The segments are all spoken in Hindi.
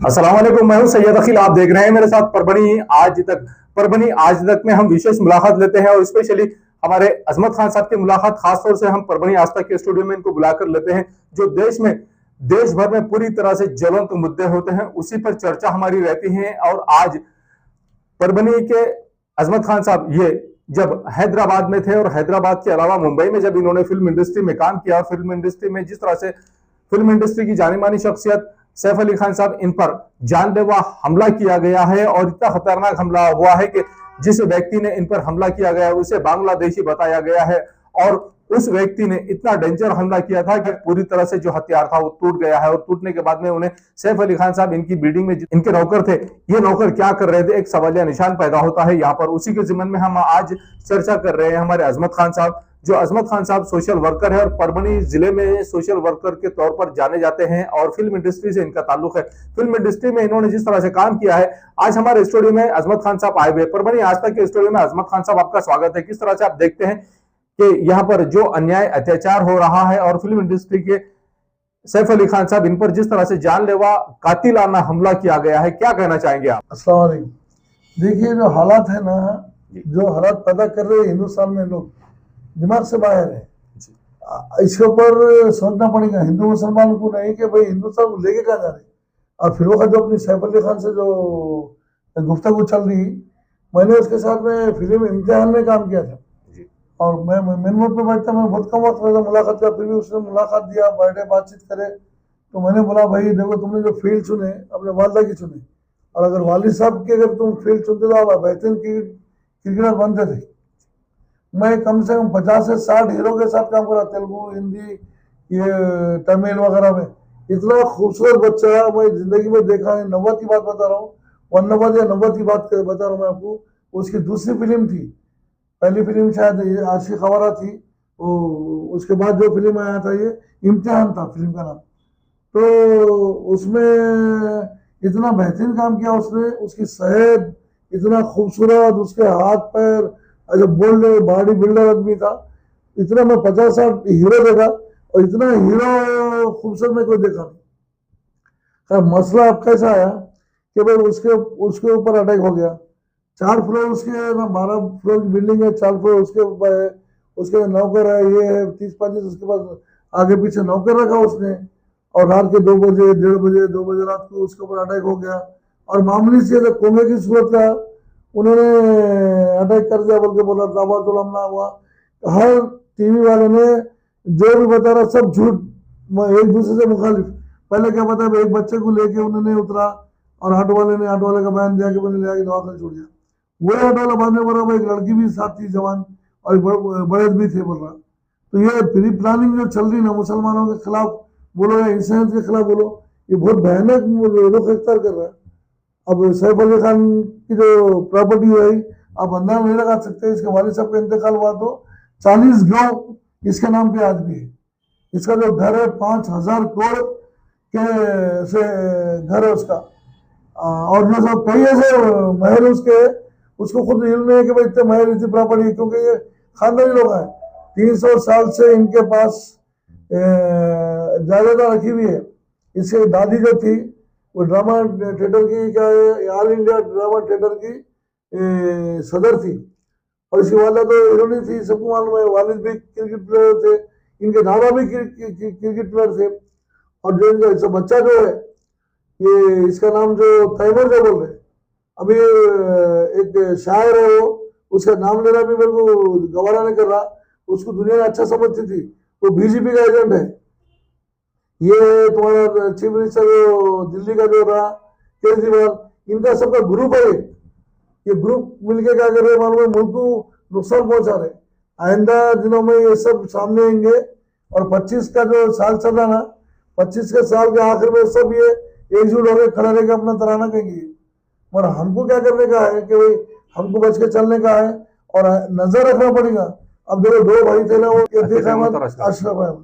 अस्सलाम वालेकुम, मैं हूं सैयद अखिल। आप देख रहे हैं मेरे साथ परभनी आज तक में हम विशेष मुलाकात लेते हैं और स्पेशली हमारे अजमत खान साहब की मुलाकात खासतौर से हम परभनी आज तक के स्टूडियो में इनको बुलाकर लेते हैं। जो देश भर में पूरी तरह से ज्वलंत मुद्दे होते हैं उसी पर चर्चा हमारी रहती है। और आज परभनी के अजमत खान साहब ये जब हैदराबाद में थे और हैदराबाद के अलावा मुंबई में जब इन्होंने फिल्म इंडस्ट्री में काम किया और फिल्म इंडस्ट्री में जिस तरह से फिल्म इंडस्ट्री की जानी मानी शख्सियत सैफ अली खान साहब इन पर जानलेवा हमला किया गया है और इतना खतरनाक हमला हुआ है कि जिस व्यक्ति ने इन पर हमला किया गया है उसे बांग्लादेशी बताया गया है और उस व्यक्ति ने इतना डेंजर हमला किया था कि पूरी तरह से जो हथियार था वो टूट गया है। और टूटने के बाद में उन्हें सैफ अली खान साहब इनकी बिल्डिंग में इनके नौकर थे, ये नौकर क्या कर रहे थे, एक सवालिया निशान पैदा होता है यहाँ पर। उसी के जिम्मन में हम आज चर्चा कर रहे हैं हमारे अजमत खान साहब। जो अजमत खान साहब सोशल वर्कर है और परभनी जिले में सोशल वर्कर के तौर पर जाने जाते हैं और फिल्म इंडस्ट्री से इनका ताल्लुक है। फिल्म इंडस्ट्री में इन्होंने जिस तरह से काम किया है, आज हमारे स्टूडियो में अजमत खान साहब आए हुए। परभनी आज तक के स्टूडियो में अजमत खान साहब, आपका स्वागत है। किस तरह से आप देखते हैं कि यहाँ पर जो अन्याय अत्याचार हो रहा है और फिल्म इंडस्ट्री के सैफ अली खान साहब इन पर जिस तरह से जानलेवा कातिलाना हमला किया गया है, क्या कहना चाहेंगे आप? अस्सलाम वालेकुम। देखिए, जो हालात है ना, जो हालात पैदा कर रहे हैं हिंदुस्तान में लोग, दिमाग से बाहर है। इसके ऊपर सोचना पड़ेगा हिंदू मुसलमान को नहीं कि भाई हिंदुस्तान को लेके कहाँ जा रहे। और फिर वो जो अपनी सैफ अली खान से जो गुफ्तगू चल रही, मैंने उसके साथ में फिल्म इम्तिहान में काम किया था और मैं मेन रोड पे बैठता, मैं बहुत कम वक्त रहता मुलाकात का, फिर भी उसने मुलाकात दिया, बैठे बातचीत करे। तो मैंने बोला भाई देखो, तुमने जो फील्ड चुने अपने वालदा की चुने, और अगर वालिद साहब की अगर तुम फील्ड चुनते तो आप बेहतरीन क्रिकेटर बनते थे। मैं कम से कम 50 से 60 हीरो के साथ काम करा, तेलुगु, हिंदी, ये तमिल वगैरह में। इतना खूबसूरत बच्चा मैं जिंदगी में देखा नहीं। 90 की बात बता रहा हूँ, 1990 या 90 की बात बता रहा हूँ मैं आपको। उसकी दूसरी फिल्म थी, पहली फिल्म शायद आशिक खवारा थी, उसके बाद जो फिल्म आया था ये इम्तिहान था फिल्म का नाम। तो उसमें इतना बेहतरीन काम किया उसने, उसकी सेहत इतना खूबसूरत, उसके हाथ पैर, अच्छा बोल्ड बॉडी बिल्डर आदमी था। इतना मैं 50-60 हीरो देखा और इतना हीरो खूबसूरत में कोई देखा नहीं। मसला अब कैसा आया कि भाई उसके ऊपर अटैक हो गया। 4 फ्लोर उसके ना, 12 फ्लोर की बिल्डिंग है, 4 फ्लोर उसके ऊपर है, उसके नौकर है, ये है 30-35 उसके पास आगे पीछे नौकर रखा उसने। और रात के 2 बजे 1:30 बजे 2 बजे रात को उसके ऊपर अटैक हो गया और मामूली से कोमे की सूरत का उन्होंने अटैक कर दिया बोल के बोला, ताबड़तोड़ हमला हुआ। हर टीवी वालों ने जो भी बता रहा सब झूठ, एक दूसरे से मुखालिफ। पहले क्या पता है, एक बच्चे को लेके उन्होंने उतरा और ऑटो वाले का बयान दिया कि मैंने ले आके दवाखाने छोड़ दिया। वो ऑटो वाला बाद में बोल रहा एक लड़की भी साथ थी जवान और बड़े भी थे बोल रहा। तो ये प्री प्लानिंग जो चल रही ना मुसलमानों के खिलाफ बोलो या इंसानियत के खिलाफ बोलो, ये बहुत भयानक रुख इख्तियार कर रहा है। अब सैफ अली खान की जो प्रॉपर्टी है आप अंदाजा नहीं लगा सकते। इसके वालिद साहब का इंतकाल हुआ तो 40 गांव इसके नाम पे आज भी है। इसका जो घर है 5000 करोड़ के से घर है उसका। और जो सब कई ऐसे महल उसके, उसको खुद इल्म है कि भाई इतने महल इतनी प्रॉपर्टी, क्योंकि ये खानदानी लोग हैं। 300 साल से इनके पास जायदाद रखी हुई है। इसकी दादी जो थी वो ड्रामा थिएटर की, क्या है, ऑल इंडिया ड्रामा थिएटर की सदर थी। और इसकी वालदा तो हीरोइन थी, सबको मालूम है। वालिद भी क्रिकेट प्लेयर थे, इनके दादा भी क्रिकेट प्लेयर थे। और जो इनका बच्चा जो है, ये इसका नाम जो तैमूर जो बोल रहे, अभी एक शायर है वो, उसका नाम लेना भी मेरे को गवारा नहीं कर रहा। उसको दुनिया में अच्छा समझती थी, वो बीजेपी का एजेंट है। ये तुम्हारा चीफ मिनिस्टर दिल्ली का जो रहा केजरीवाल, इनका सबका ग्रुप है। ये ग्रुप मिलके क्या कर रहे हैं मालूम है, मुल्क को नुकसान पहुंचा रहे। आइंदा दिनों में ये सब सामने आएंगे और 25 का जो साल चल रहा ना, 25 के साल के आखिर में सब ये एकजुट होकर खड़ा रहकर अपना तराना कहेंगे। और हमको क्या करने का है कि भाई हमको बच के चलने का है और नजर रखना पड़ेगा। अब देखो 2 भाई थे ना, वो अशरफ अहमद,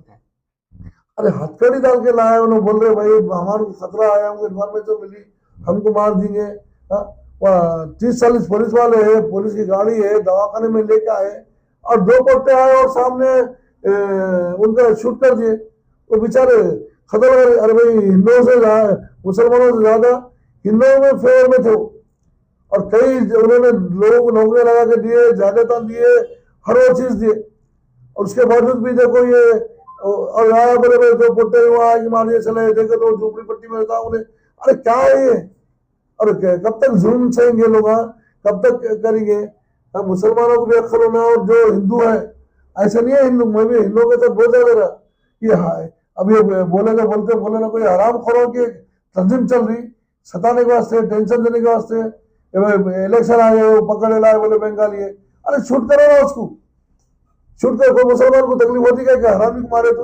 अरे हथकड़ी डाल के लाए, उन्होंने बोल रहे भाई हमारे को खतरा आया, हमको इन्फॉर्मेशन मिली, हमको मार देंगे। 30-40 पुलिस वाले है, पुलिस की गाड़ी है, दवाखाने में लेके आए और 2 पट्टे आए और सामने उनका शूट कर दिए। वो बेचारे खत्म कर। अरे भाई हिंदुओं से मुसलमानों से ज्यादा हिंदुओं में फेवर में थे और कई उन्होंने लोगों को नौकरी लगा के दिए, जायदाद दिए, हर वो चीज दिए। और उसके बावजूद भी देखो ये और आया बड़े बड़े दो पुट्टे हुआ कि मारिए चले, देखो तो झोपड़ी पट्टी में रहता उन्हें। अरे क्या है ये? और कब तक जुल्म सहेंगे लोग? कब तक करेंगे? अब मुसलमानों को भी अक्ल होना, और जो हिंदू है ऐसा नहीं है। हिंदू मैं भी हिंदुओं के साथ बोलता रहा कि हाँ अब ये बोलेगा बोले ना कोई हराम खोरों की तंजीम चल रही, सताने के वास्ते, टेंशन देने के वास्ते। इलेक्शन आ गए, वो पकड़े लाए बोले बंगाली है। अरे शूट करो ना उसको, शूट करो। कोई मुसलमान को तकलीफ होती क्या? हरामी को मारे तो?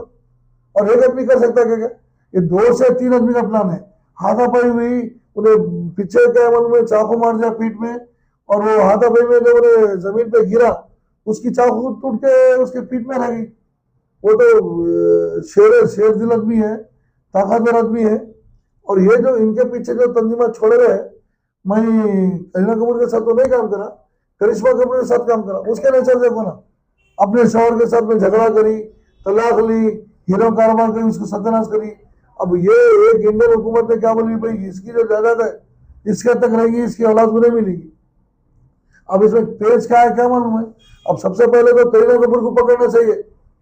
और एक आदमी कर सकता क्या? ये 2 से 3 आदमी का प्लान है। हाथापाई हुई, उन्हें पीछे के अमल में चाकू मार दिया पीठ में, और वो हाथापाई में जब उन्हें जमीन पे गिरा उसकी चाकू टूट के उसके पीठ में रह गई। वो तो शेर दिल आदमी है, ताकतवर आदमी है। और ये जो इनके पीछे जो तंजीमा छोड़ रहे हैं, मैं करीना कपूर के साथ तो नहीं काम करा, करिश्मा कपूर के साथ काम करा। उसके नेचर देखो ना, अपने शौहर के साथ में झगड़ा करी, तलाक ली, हीरो कारोबार करी, उसको सत्यानाश करी। अब ये एक इंडियन हुकूमत ने क्या बोली, भाई इसकी जो जायदाद है इसके तक रहेगी, इसकी औलाद को नहीं मिलेगी। अब इसमें पेज क्या है क्या मालूम है? अब सबसे पहले तो करीना कपूर को पकड़ना चाहिए।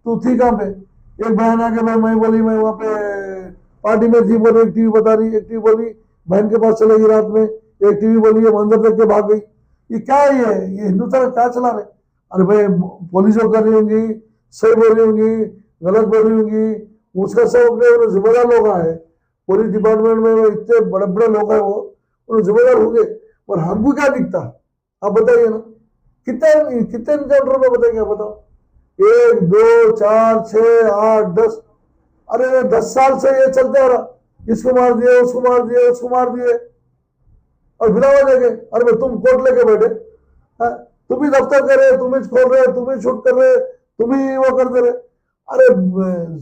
तू थी कहाँ पे? एक बहन आके मैं बोली मैं वहाँ पे पार्टी में थी, बोली एक टीवी बता रही, एक टीवी बोली बहन के पास चलेगी रात में, एक टीवी बोली ये मंजर देख के भाग गई। ये क्या है? ये हिंदुस्तान क्या चला रहे? अरे भाई पुलिस कर रही होंगी, सही बोल रही होंगी, गलत बोल रही होंगी, उसका सब अपने जिम्मेदार लोग हैं। पुलिस डिपार्टमेंट में इतने बड़े बड़े लोग हैं, वो जिम्मेदार होंगे। और हमको क्या दिखता? आप बताइए ना, कितने कितने एनकाउंटर में बताएंगे? आप बताओ। 1 2 4 6 8 10, अरे 10 साल से ये चलते आ रहा। इसको मार दिए, उसको मार दिए, उसको मार दिए, और बिना वजह के। अरे भाई तुम कोर्ट लेके बैठे, तुम ही दफ्तर कर रहे, तुम ही खोल रहे, तुम ही शूट कर रहे, तुम ही वो करते रहे। अरे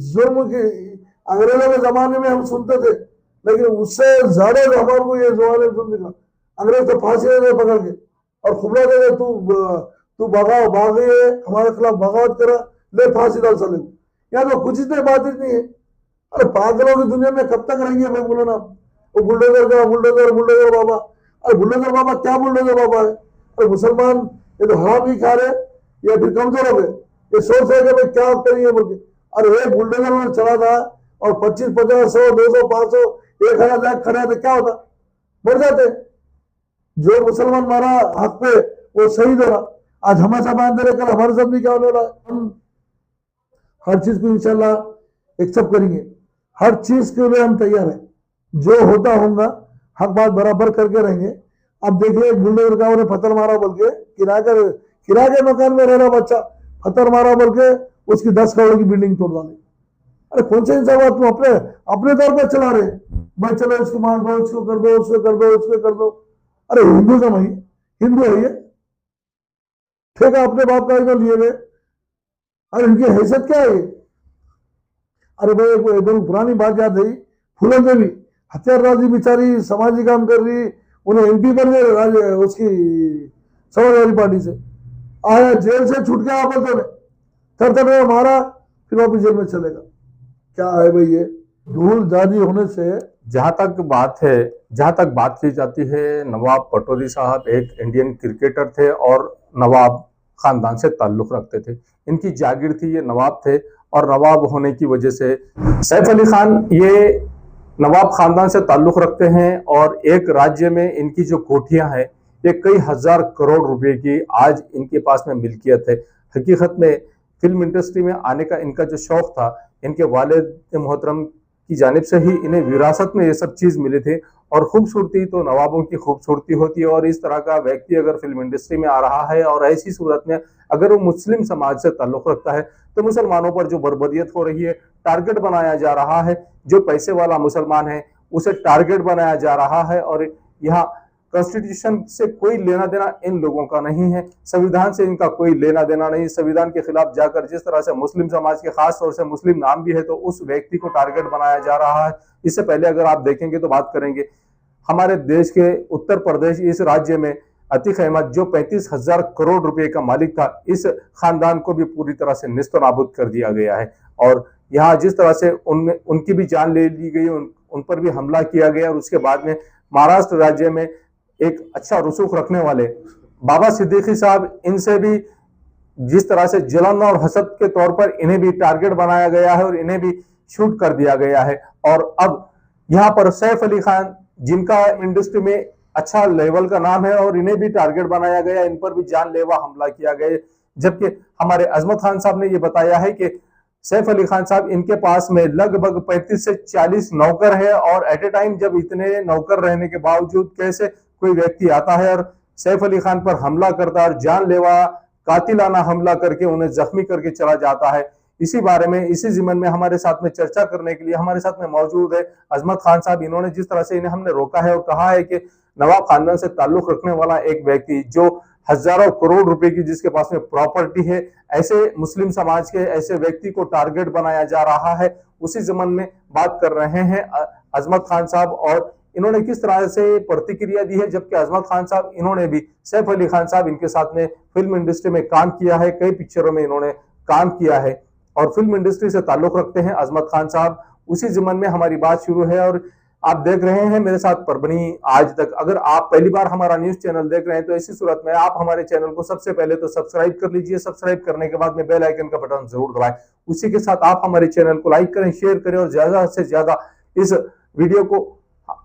जुर्म की अंग्रेजों के जमाने में हम सुनते थे, लेकिन उससे ज्यादा हमारे को ये जमाने में सुन दिखा। अंग्रेज तो फांसी दे पकड़ के और खुबरा दे, तू भागा भाग गई है, हमारे खिलाफ बगावत करा, ले फांसी डाल साले को। यहाँ तो कुछ इतने बात नहीं है। अरे पागलों की दुनिया में कब तक रहेंगे? मैं बोलो ना, वो बुलडोजर का बुलडोजर बाबा। अरे बुलडोजर बाबा क्या बुलडोजर बाबा है? अरे मुसलमान ये तो हराम नहीं खा रहे या फिर कमजोर हो गए? ये सोच रहे भाई क्या करेंगे बोल के। अरे एक बुलडोजर में चला था और 25 50 100 200 500 1000 लाख खड़ा था, क्या होता? मर जाते। जो मुसलमान मारा हक पे वो शहीद हो रहा। आज हमेशा मान दे रहे, कल हमारे साथ भी क्या होने वाला? हम हर चीज को इंशाल्लाह एक्सेप्ट करेंगे, हर चीज के लिए हम तैयार हैं। जो होता होगा हक बात बराबर करके रहेंगे। अब देखिए बुलडोजर का उन्हें पत्थर मारा बोल के, किराए के मकान में रह रहा बच्चा पत्थर मारा बोल के उसकी 10 करोड़ की बिल्डिंग तोड़ डाली। अरे कौन सा इंसान तुम अपने तौर पर चला रहे? मैं चलो इसको मार दो, इसको कर दो, उसको कर दो, उसको कर दो। अरे हिंदू जमा ही हिंदू है ये, ठीक है अपने बाप का एकदम लिए गए। अरे इनकी हैसियत क्या है? अरे भाई एकदम पुरानी बात याद आई, फूलन देवी हथियारबाजी बेचारी समाजी काम कर रही, उन्हें एमपी बन गए उसकी समाजवादी पार्टी से, आया जेल से छूट गया आपस में, थर मारा, फिर वापिस जेल में चलेगा। क्या है भाई ये? धूल जारी होने से जहां तक बात की जाती है, नवाब पटौदी साहब एक इंडियन क्रिकेटर थे और नवाब खानदान से ताल्लुक रखते थे। इनकी जागीर थी, ये नवाब थे, और नवाब होने की वजह से सैफ अली खान ये नवाब खानदान से ताल्लुक रखते हैं। और एक राज्य में इनकी जो कोठियां हैं ये कई हजार करोड़ रुपए की आज इनके पास में मिल्कियत है। हकीकत में फिल्म इंडस्ट्री में आने का इनका जो शौक था, इनके वालिद मोहतरम की जानिब से ही इन्हें विरासत में ये सब चीज मिली थी। और खूबसूरती तो नवाबों की खूबसूरती होती है, और इस तरह का व्यक्ति अगर फिल्म इंडस्ट्री में आ रहा है और ऐसी सूरत में अगर वो मुस्लिम समाज से ताल्लुक रखता है, तो मुसलमानों पर जो बर्बरियत हो रही है, टारगेट बनाया जा रहा है, जो पैसे वाला मुसलमान है उसे टारगेट बनाया जा रहा है। और यहाँ कॉन्स्टिट्यूशन से कोई लेना देना इन लोगों का नहीं है, संविधान से इनका कोई लेना देना नहीं। संविधान के खिलाफ जाकर जिस तरह से मुस्लिम समाज के, खास तौर से मुस्लिम नाम भी है, तो उस व्यक्ति को टारगेट बनाया जा रहा है। इससे पहले अगर आप देखेंगे तो बात करेंगे हमारे देश के उत्तर प्रदेश, इस राज्य में अतीक अहमद जो 35,000 करोड़ रुपए का मालिक था, इस खानदान को भी पूरी तरह से निस्त नाबूद कर दिया गया है। और यहाँ जिस तरह से उनकी भी जान ले ली गई, उन पर भी हमला किया गया और उसके बाद में महाराष्ट्र राज्य में एक अच्छा रसूख रखने वाले बाबा सिद्दीकी साहब, इनसे भी जिस तरह से जलन और हसद के तौर पर इन्हें भी टारगेट बनाया गया है और इन्हें भी शूट कर दिया गया है। और अब यहाँ पर सैफ अली खान, जिनका इंडस्ट्री में अच्छा लेवल का नाम है, और इन्हें भी टारगेट बनाया गया, इन पर भी जानलेवा हमला किया गया। जबकि हमारे अजमत खान साहब ने यह बताया है कि सैफ अली खान साहब, इनके पास में लगभग 35 से 40 नौकर है, और एट ए टाइम जब इतने नौकर रहने के बावजूद कैसे कोई व्यक्ति आता है और सैफ अली खान पर हमला करता है और जानलेवा कातिलाना हमला करके उन्हें जख्मी करके चला जाता है। इसी बारे में, इसी जिमन में हमारे साथ में चर्चा करने के लिए हमारे साथ में मौजूद है अजमत खान साहब। इन्होंने जिस तरह से इन्हें हमने रोका है और कहा है कि नवाब खानदान से ताल्लुक रखने वाला एक व्यक्ति जो हजारों करोड़ रुपए की जिसके पास में प्रॉपर्टी है, ऐसे मुस्लिम समाज के ऐसे व्यक्ति को टारगेट बनाया जा रहा है। उसी जिमन में बात कर रहे हैं अजमत खान साहब, और इन्होंने किस तरह से प्रतिक्रिया दी है। जबकि अजमत खान साहब, इन्होंने भी सैफ अली खान साहब इनके साथ में फिल्म इंडस्ट्री में काम किया है, कई पिक्चरों में इन्होंने काम किया है और फिल्म इंडस्ट्री से ताल्लुक रखते हैं अजमत खान साहब। उसी जिमन में हमारी बात शुरू है और आप देख रहे हैं मेरे साथ परभनी आज तक। अगर आप पहली बार हमारा न्यूज चैनल देख रहे हैं तो ऐसी सूरत में आप हमारे चैनल को सबसे पहले तो सब्सक्राइब कर लीजिए। सब्सक्राइब करने के बाद में बेल आइकन का बटन जरूर दबाएं। उसी के साथ आप हमारे चैनल को लाइक करें, शेयर करें और ज्यादा से ज्यादा इस वीडियो को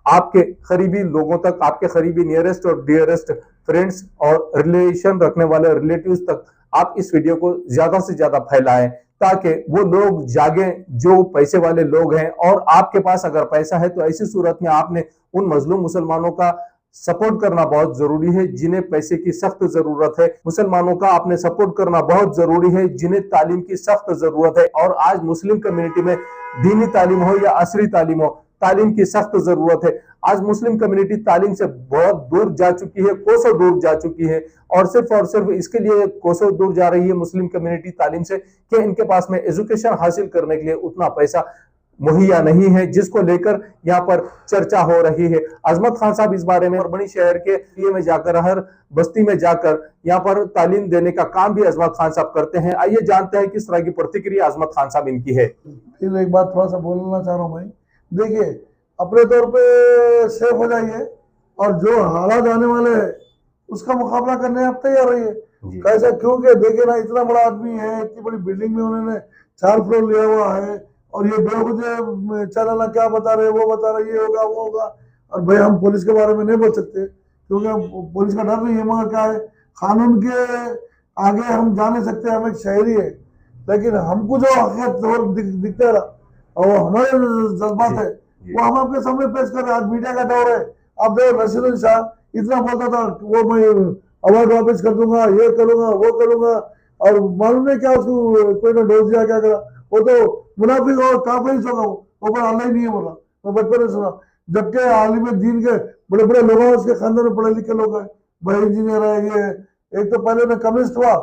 आपके करीबी लोगों तक, आपके करीबी नियरेस्ट और डियरेस्ट फ्रेंड्स और रिलेशन रखने वाले रिलेटिव्स तक आप इस वीडियो को ज्यादा से ज्यादा फैलाएं, ताकि वो लोग जागे जो पैसे वाले लोग हैं। और आपके पास अगर पैसा है तो ऐसी सूरत में आपने उन मजलूम मुसलमानों का सपोर्ट करना बहुत जरूरी है जिन्हें पैसे की सख्त जरूरत है। मुसलमानों का आपने सपोर्ट करना बहुत जरूरी है जिन्हें तालीम की सख्त जरूरत है। और आज मुस्लिम कम्युनिटी में दीनी तालीम हो या असरी तालीम हो, तालीम की सख्त जरूरत है। आज मुस्लिम कम्युनिटी तालीम से बहुत दूर जा चुकी है, कोसों दूर जा चुकी है, और सिर्फ इसके लिए कोसों दूर जा रही है मुस्लिम कम्युनिटी तालीम से कि इनके पास में एजुकेशन हासिल करने के लिए उतना पैसा मुहैया नहीं है, जिसको लेकर यहाँ पर चर्चा हो रही है। अजमत खान साहब इस बारे में परभनी शहर के एरिया में जाकर, हर बस्ती में जाकर यहाँ पर तालीम देने का काम भी अजमत खान साहब करते हैं। आइए जानते हैं किस तरह की प्रतिक्रिया अजमत खान साहब इनकी है। फिर एक बात थोड़ा सा बोलना चाह रहा हूँ भाई, देखिए अपने तौर पे सेफ हो जाइए और जो हालात आने वाले हैं उसका मुकाबला करने आप तैयार रहिए। कैसा, क्योंकि देखिए ना, इतना बड़ा आदमी है, इतनी बड़ी बिल्डिंग में उन्होंने 4 फ्लोर लिया हुआ है और ये बेवजह चलाना, क्या बता रहे, वो बता रहे, ये होगा वो होगा। और भाई हम पुलिस के बारे में नहीं बोल सकते क्योंकि पुलिस का डर नहीं है, मगर क्या है, कानून के आगे हम जा नहीं सकते, हम एक शहरी है। लेकिन हमको जो हकीकत दिखता रहा और वो हमारे जज्बात है वो हम आपके सामने पेश कर रहे हैं। आज मीडिया का दौर है, आप देखो नसीरुद्दीन शाह इतना बोलता था वो मैं अवार्ड वापस कर दूंगा, ये करूंगा, वो करूंगा, और मालूम नहीं क्या उसको कोई ने डोज दिया, क्या करा। वो तो मुनाफिक और काफिर होगा, वो पर अल्लाह ही नहीं है बोला, मैं बचपन में सुना। जबकि आलिम दीन के बड़े बड़े लोग हैं, उसके खानदान में पढ़े लिखे लोग हैं, भाई इंजीनियर है, ये एक तो पहले में कम्युनिस्ट हुआ,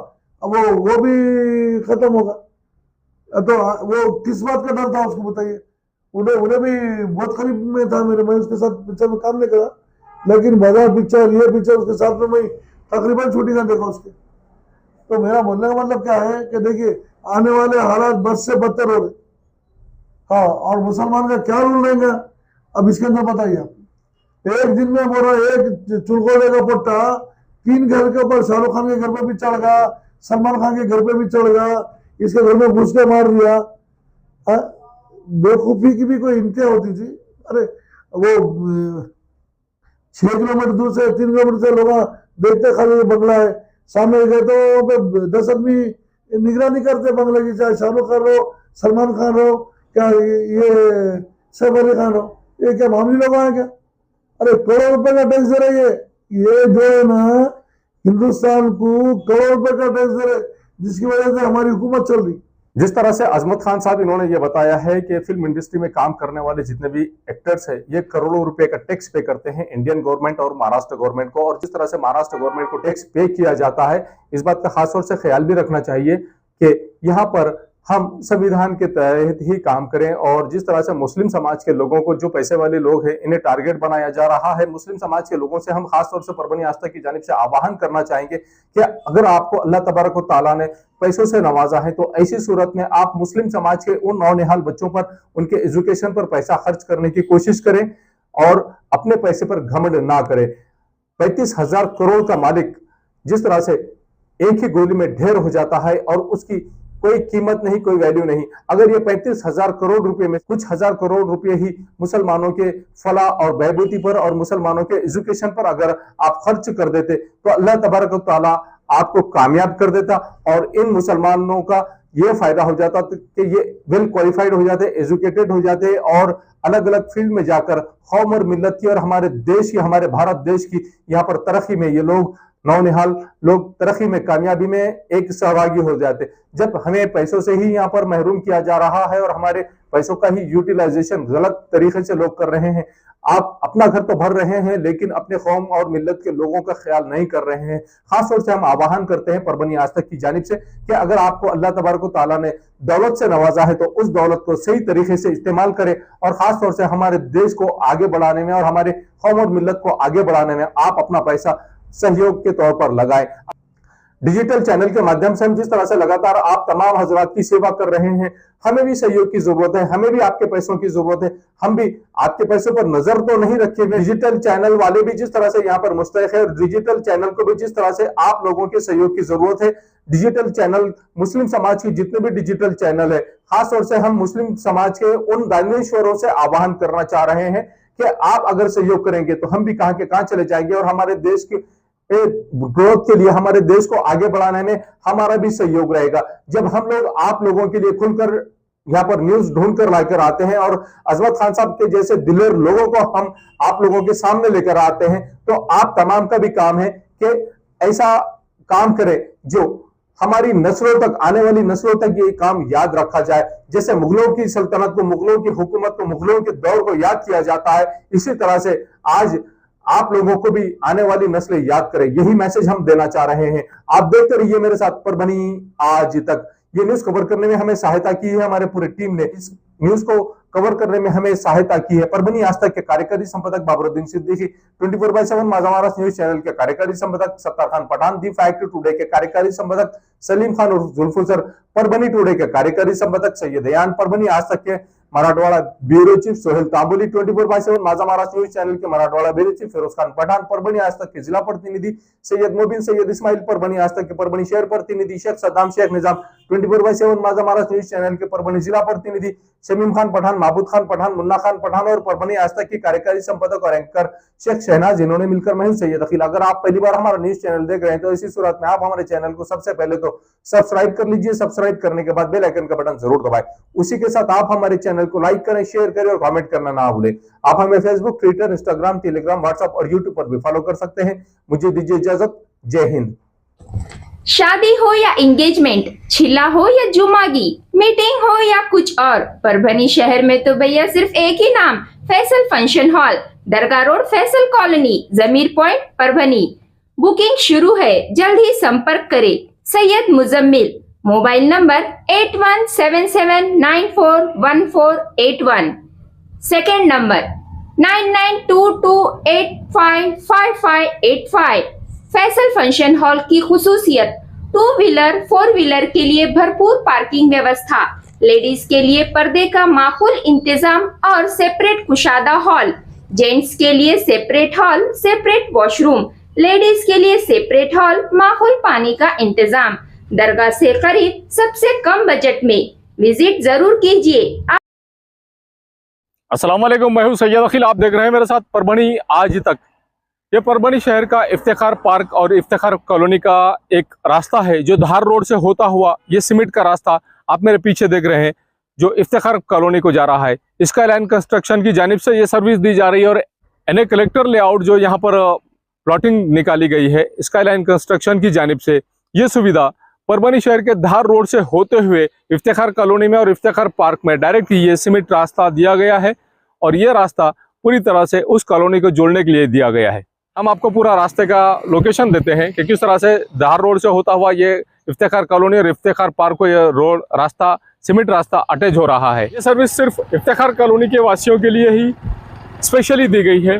अब वो भी खत्म होगा। तो वो किस बात का डर था उसको बताइए। उन्हें भी बहुत करीब में था मेरे, मैं उसके साथ पिक्चर में काम नहीं करा, लेकिन बाजार पिक्चर, ये पिक्चर उसके साथ में मैं तकरीबन शूटिंग देखा उसके। तो मेरा बोलने का मतलब क्या है कि देखिए आने वाले हालात बद से बदतर हो रहे। हाँ, और मुसलमान का क्या रूल रहेगा अब इसके अंदर बताइए आप। एक दिन में बोल रहा, एक चुलकोड़े का पट्टा 3 घर के ऊपर, शाहरुख खान के घर पे भी चढ़ गया, सलमान खान के घर पे भी चढ़ गया, इसके घर में घुस के मार दिया। बेवकूफी की भी कोई इंतहा होती थी। अरे वो 6 किलोमीटर दूर से, 3 किलोमीटर से लोग देखते खाली बंगला है, सामने गए तो 10 आदमी निगरानी करते बंगले की, चाहे शाहरुख खान हो, सलमान खान हो, क्या ये सैफ अली खान हो, ये क्या मामूली लोग आए क्या। अरे करोड़ रुपए का टैक्स दे रहे ये जो है ना, हिंदुस्तान को करोड़ रुपए का टैक्स दे रहे, जिसकी वजह से हमारी हुकूमत चल रही। जिस तरह से अजमत खान साहब इन्होंने ये बताया है कि फिल्म इंडस्ट्री में काम करने वाले जितने भी एक्टर्स हैं ये करोड़ों रुपए का टैक्स पे करते हैं इंडियन गवर्नमेंट और महाराष्ट्र गवर्नमेंट को, और जिस तरह से महाराष्ट्र गवर्नमेंट को टैक्स पे किया जाता है, इस बात का खास तौर से ख्याल भी रखना चाहिए कि यहाँ पर हम संविधान के तहत ही काम करें और जिस तरह से मुस्लिम समाज के लोगों को, जो पैसे वाले लोग हैं, इन्हें टारगेट बनाया जा रहा है, मुस्लिम समाज के लोगों से हम खासतौर से परभनी आस्था की जानिब से आह्वान करना चाहेंगे कि अगर आपको अल्लाह तबारक व तआला ने पैसों से नवाजा है तो ऐसी सूरत में आप मुस्लिम समाज के उन नौनिहाल बच्चों पर, उनके एजुकेशन पर पैसा खर्च करने की कोशिश करें और अपने पैसे पर घमंड ना करें। 35,000 करोड़ का मालिक जिस तरह से एक ही गोली में ढेर हो जाता है और उसकी कोई कीमत नहीं, कोई वैल्यू नहीं। अगर ये 35,000 करोड़ रुपए में कुछ हजार करोड़ रुपए ही मुसलमानों के फलाह और बहबूदी पर और मुसलमानों के एजुकेशन पर अगर आप खर्च कर देते तो अल्लाह तबारक व तआला आपको कामयाब कर देता और इन मुसलमानों का ये फायदा हो जाता कि ये वेल क्वालिफाइड हो जाते, एजुकेटेड हो जाते और अलग अलग फील्ड में जाकर कौम और मिल्लत की और हमारे देश की, हमारे भारत देश की यहाँ पर तरक्की में ये लोग, नौनिहाल लोग तरक्की में, कामयाबी में एक सहभागी हो जाते। जब हमें पैसों से ही यहाँ पर महरूम किया जा रहा है और हमारे पैसों का ही यूटिलाइजेशन गलत तरीके से लोग कर रहे हैं, आप अपना घर तो भर रहे हैं लेकिन अपने कौम और मिल्लत के लोगों का ख्याल नहीं कर रहे हैं। खासतौर से हम आह्वान करते हैं परभनी आज तक की जानिब से कि अगर आपको अल्लाह तबारक व तआला ने दौलत से नवाजा है तो उस दौलत को सही तरीके से इस्तेमाल करें और खासतौर से हमारे देश को आगे बढ़ाने में और हमारे कौम और मिल्लत को आगे बढ़ाने में आप अपना पैसा सहयोग के तौर पर लगाएं। डिजिटल चैनल के माध्यम से हम जिस तरह से लगातार आप तमाम हजरात की सेवा कर रहे हैं, हमें भी सहयोग की जरूरत है, हमें भी आपके पैसों की जरूरत है। हम भी आपके पैसों पर नजर तो नहीं रखे हुए, डिजिटल चैनल वाले भी जिस तरह से यहाँ पर मुस्तैक है, डिजिटल चैनल को भी जिस तरह से आप लोगों के सहयोग की जरूरत है। डिजिटल चैनल, मुस्लिम समाज की जितने भी डिजिटल चैनल है, खासतौर से हम मुस्लिम समाज के उन दानिश्वरों से आह्वान करना चाह रहे हैं कि आप अगर सहयोग करेंगे तो हम भी कहां के कहां चले जाएंगे और हमारे देश के ग्रोथ के लिए, हमारे देश को आगे बढ़ाने में हमारा भी सहयोग रहेगा। जब हम लोग आप लोगों के लिए खुलकर यहाँ पर न्यूज ढूंढ कर लाकर आते हैं और अजमत खान साहब के जैसे दिलेर लोगों को हम आप लोगों के सामने लेकर आते हैं, तो आप तमाम का भी काम है कि ऐसा काम करें जो हमारी नस्लों तक, आने वाली नस्लों तक ये काम याद रखा जाए। जैसे मुगलों की सल्तनत को, मुगलों की हुकूमत को, मुगलों के दौर को याद किया जाता है, इसी तरह से आज आप लोगों को भी आने वाली नस्लें याद करें। यही मैसेज हम देना चाह रहे हैं। आप देखते रहिए मेरे साथ परभनी आज तक। ये न्यूज कवर करने में हमें सहायता की है हमारे पूरे टीम ने। इस न्यूज को कवर करने में हमें सहायता की है परभनी आज तक के कार्यकारी संपादक बाबरुद्दीन सिद्दीकी, 24/7 माझा महाराष्ट्र न्यूज चैनल के कार्यकारी संपादक Sattar Khan Pathan, the Fact Today के कार्यकारी संपादक सलीम खान उर्फ जुल्फुल सर, परभनी टुडे के कार्यकारी संपादक सैयद यान, परभनी आज तक के मराठवाड़ा ब्यूरो चीफ सोहेल तांबोली, 24/7 माझा महाराष्ट्र न्यूज चैनल के मराठवाड़ा ब्यूरो चीफ फिरोज खान पठान, परभनी आज तक के जिला प्रतिनिधि सैयद मोबिन सैयद इस्माइल, परभनी आज तक के परभनी शहर प्रतिनिधि शेख सद्दाम शेख निजाम, 24/7 माझा महाराष्ट्र न्यूज चैनल के परभनी जिला प्रतिनिधि शमीम खान पठान, महबूद खान पठान, मुन्ना खान पठान और परभनी आज तक की कार्यकारी संपादक और एंकर शेख शहनाज, जिन्होंने मिलकर मैं सैयद अखिल। अगर आप पहली बार हमारा न्यूज चैनल देख रहे हैं तो इसी सूरत में आप हमारे चैनल को सबसे पहले तो सब्सक्राइब कर लीजिए। सब्सक्राइब करने के बाद बेल आइकन का बटन जरूर दबाएं। उसी के साथ आप हमारे चैनल को लाइक करें, शेयर करें और कमेंट करना ना भूलें। आप हमें Facebook, Twitter, Instagram, Telegram, WhatsApp और यूट्यूब पर भी फॉलो कर सकते हैं। मुझे दीजिए इजाजत। जय हिंद। शादी हो या एंगेजमेंट, छिला हो या जुमागी, मीटिंग हो या कुछ और, परभनी शहर में तो भैया सिर्फ एक ही नाम, फैसल फंक्शन हॉल, दरगाह रोड, फैसल कॉलोनी, जमीर पॉइंट, परभनी। बुकिंग शुरू है, जल्द ही संपर्क करें। Syed Muzammil, mobile number 8177941481, second number 9922855585। Faisal function hall की खुसूसियत, 2 व्हीलर 4 व्हीलर के लिए भरपूर पार्किंग व्यवस्था, लेडीज के लिए पर्दे का माकूल इंतजाम और सेपरेट कुशादा हॉल, जेंट्स के लिए separate hall, separate washroom, ladies के लिए सेपरेट हॉल, माकूल पानी का इंतजाम, दरगाह से करीब, सबसे कम बजट में। विजिट जरूर कीजिए। अस्सलाम वालेकुम, मैं हूं सैयद अखिल। आप देख रहे हैं मेरे साथ परभनी आज तक। ये परभनी शहर का इफ्तिखार पार्क और इफ्तिखार कॉलोनी का एक रास्ता है जो धार रोड से होता हुआ, ये सीमेंट का रास्ता आप मेरे पीछे देख रहे हैं जो इफ्तिखार कॉलोनी को जा रहा है। स्काई लाइन कंस्ट्रक्शन की जानिब से ये सर्विस दी जा रही है और एनए कलेक्टर लेआउट जो यहाँ पर प्लॉटिंग निकाली गई है स्काई लाइन कंस्ट्रक्शन की जानिब से, ये सुविधा परभनी शहर के धार रोड से होते हुए इफ्तिखार कॉलोनी में और इफ्तिखार पार्क में डायरेक्ट ये सीमेंट रास्ता दिया गया है और ये रास्ता पूरी तरह से उस कॉलोनी को जोड़ने के लिए दिया गया है। हम आपको पूरा रास्ते का लोकेशन देते हैं कि किस तरह से धार रोड से होता हुआ ये इफ्तिखार कॉलोनी और इफ्तिखार पार्क को ये रोड रास्ता सीमेंट रास्ता अटैच हो रहा है। ये सर्विस सिर्फ इफ्तिखार कॉलोनी के वासियों के लिए ही स्पेशली दी गई है।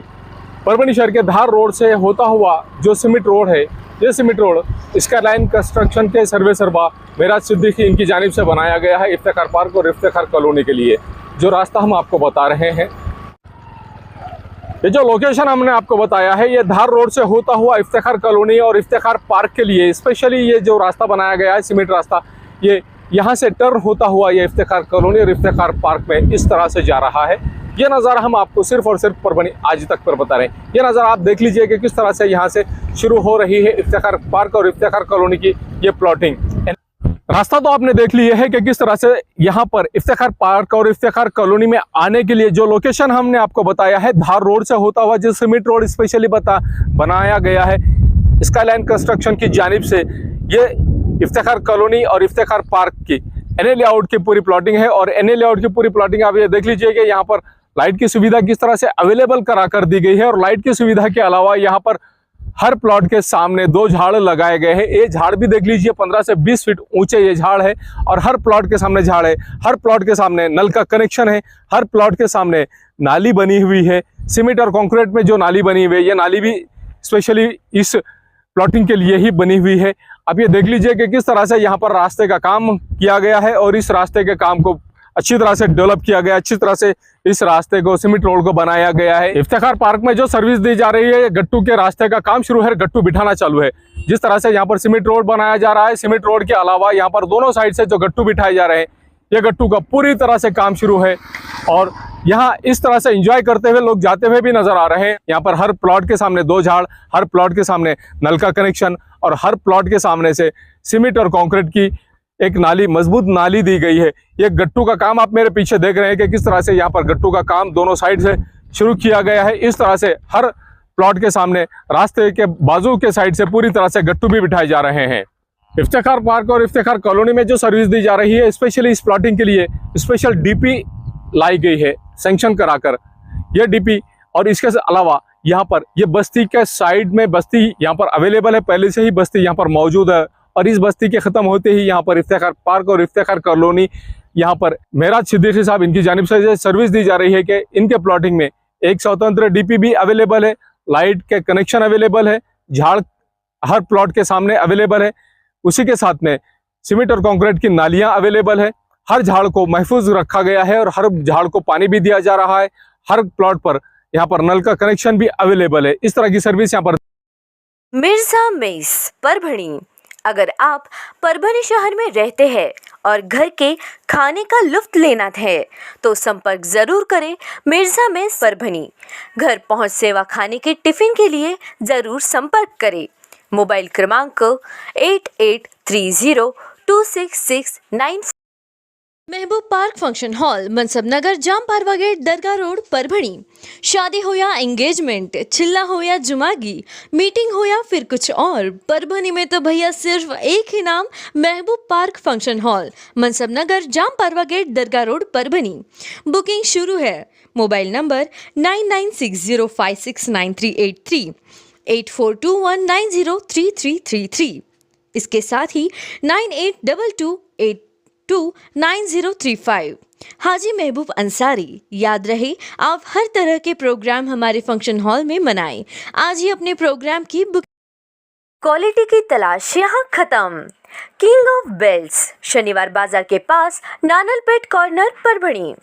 परभणी शहर के धार रोड से होता हुआ जो सीमेंट रोड है, ये सीमेंट रोड स्काईलाइन कंस्ट्रक्शन के सर्वे सरबा मेराज सिद्दीकी इनकी जानिब से बनाया गया है इफ्तिखार पार्क और इफ्तिखार कॉलोनी के लिए। जो रास्ता हम आपको बता रहे हैं, ये जो लोकेशन हमने आपको बताया है, ये धार रोड से होता हुआ इफ्तिखार कॉलोनी और इफ्तिखार पार्क के लिए स्पेशली ये जो रास्ता बनाया गया है सीमेंट रास्ता, ये यहाँ से टर्न होता हुआ ये इफ्तिखार कॉलोनी और इफ्तिखार पार्क में इस तरह से जा रहा है। ये नज़ारा हम आपको सिर्फ और सिर्फ परभणी आज तक पर बता रहे हैं। ये नज़ारा आप देख लीजिए कि किस तरह से यहाँ से शुरू हो रही है इफ्तिखार पार्क और इफ्तिखार कॉलोनी की ये प्लॉटिंग। रास्ता तो आपने देख लिया है कि किस तरह से यहाँ पर इफ्तिखार पार्क और इफ्तिखार कॉलोनी में आने के लिए जो लोकेशन हमने आपको बताया है, धार रोड से होता हुआ जो सीमेंट रोड स्पेशली बनाया गया है स्काईलाइन कंस्ट्रक्शन की जानिब से, ये इफ्तिखार कॉलोनी और इफ्तिखार पार्क की एनए लेआउट की पूरी प्लॉटिंग है। और एनए लेआउट की पूरी प्लॉटिंग आप ये देख लीजिए कि यहाँ पर लाइट की सुविधा किस तरह से अवेलेबल करा कर दी गई है। और लाइट की सुविधा के अलावा यहाँ पर हर प्लॉट के सामने 2 झाड़ लगाए गए हैं। ये झाड़ भी देख लीजिए 15 से 20 फीट ऊंचे ये झाड़ है और हर प्लॉट के सामने झाड़ है। हर प्लॉट के सामने नल का कनेक्शन है। हर प्लॉट के सामने नाली बनी हुई है। सीमेंट और कंक्रीट में जो नाली बनी हुई है, ये नाली भी स्पेशली इस प्लॉटिंग के लिए ही बनी हुई है। अब ये देख लीजिए कि किस तरह से यहाँ पर रास्ते का काम किया गया है और इस रास्ते के काम को अच्छी तरह से डेवलप किया गया, अच्छी तरह से इस रास्ते को सीमेंट रोड को बनाया गया है। इफ्तिखार पार्क में जो सर्विस दी जा रही है, गट्टू के रास्ते का काम शुरू है, गट्टू बिठाना चालू है। जिस तरह से यहाँ पर सीमेंट रोड बनाया जा रहा है, सीमेंट रोड के अलावा यहाँ पर दोनों साइड से जो गट्टू बिठाए जा रहे हैं, ये गट्टू का पूरी तरह से काम शुरू है। और यहाँ इस तरह से एंजॉय करते हुए लोग जाते हुए भी नजर आ रहे हैं। यहाँ पर हर प्लॉट के सामने 2 झाड़, हर प्लॉट के सामने नल का कनेक्शन और हर प्लॉट के सामने से सीमेंट और कंक्रीट की एक नाली, मजबूत नाली दी गई है। ये गट्टू का काम आप मेरे पीछे देख रहे हैं कि किस तरह से यहाँ पर गट्टू का काम दोनों साइड से शुरू किया गया है। इस तरह से हर प्लॉट के सामने रास्ते के बाजू के साइड से पूरी तरह से गट्टू भी बिठाए जा रहे हैं। इफ्तिखार पार्क और इफ्तिखार कॉलोनी में जो सर्विस दी जा रही है, स्पेशली इस प्लॉटिंग के लिए स्पेशल डीपी लाई गई है सैंक्शन कराकर। यह डीपी और इसके अलावा यहाँ पर ये बस्ती के साइड में बस्ती यहाँ पर अवेलेबल है, पहले से ही बस्ती यहाँ पर मौजूद है। और इस बस्ती के ख़त्म होते ही यहाँ पर इफ्तिखार पार्क और इफ्तिखार कॉलोनी, यहाँ पर मेराज सिद्दीकी साहब इनकी जानिब से सर्विस दी जा रही है कि इनके प्लॉटिंग में एक स्वतंत्र डीपी भी अवेलेबल है, लाइट के कनेक्शन अवेलेबल है, झाड़ हर प्लॉट के सामने अवेलेबल है। उसी के साथ में सीमेंट और कंक्रीट की नालियाँ अवेलेबल है। हर झाड़ को महफूज रखा गया है और हर झाड़ को पानी भी दिया जा रहा है। हर प्लॉट पर यहाँ पर नल का कनेक्शन भी अवेलेबल है। इस तरह की सर्विस यहाँ पर। मिर्जा मेस परभणी। अगर आप परभणी शहर में रहते हैं और घर के खाने का लुत्फ लेना है तो संपर्क जरूर करें मिर्जा मेस परभणी। घर पहुंच सेवा खाने के टिफिन के लिए जरूर संपर्क करें। मोबाइल क्रमांक 88302669। महबूब पार्क फंक्शन हॉल, मनसब नगर, जाम पारवा गेट, दरगाह रोड, परभणी। शादी हो या एंगेजमेंट, चिल्ला हो या जुमागी, मीटिंग हो या फिर कुछ और, परभणी में तो भैया सिर्फ एक ही नाम, महबूब पार्क फंक्शन हॉल, मनसब नगर, जाम पारवा गेट, दरगाह रोड, परभणी। बुकिंग शुरू है। Mobile number 9960569383, 8421903333। इसके साथ ही 9822829035। हाजी महबूब अंसारी। याद रहे, आप हर तरह के प्रोग्राम हमारे फंक्शन हॉल में मनाएं। आज ही अपने प्रोग्राम की बुक। क्वालिटी की तलाश यहाँ खत्म। King of belts, Shaniwar Bazaar के पास, Nanalpet corner, Parbhani.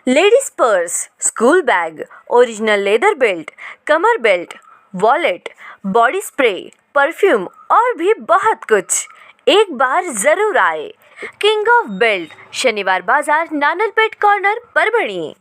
Ladies purse, school bag, original leather belt, कमर belt, wallet, body spray, perfume और भी बहुत कुछ। एक बार जरूर आए। किंग ऑफ बेल्ट, शनिवार बाजार, नानलपेट कॉर्नर, परभणी।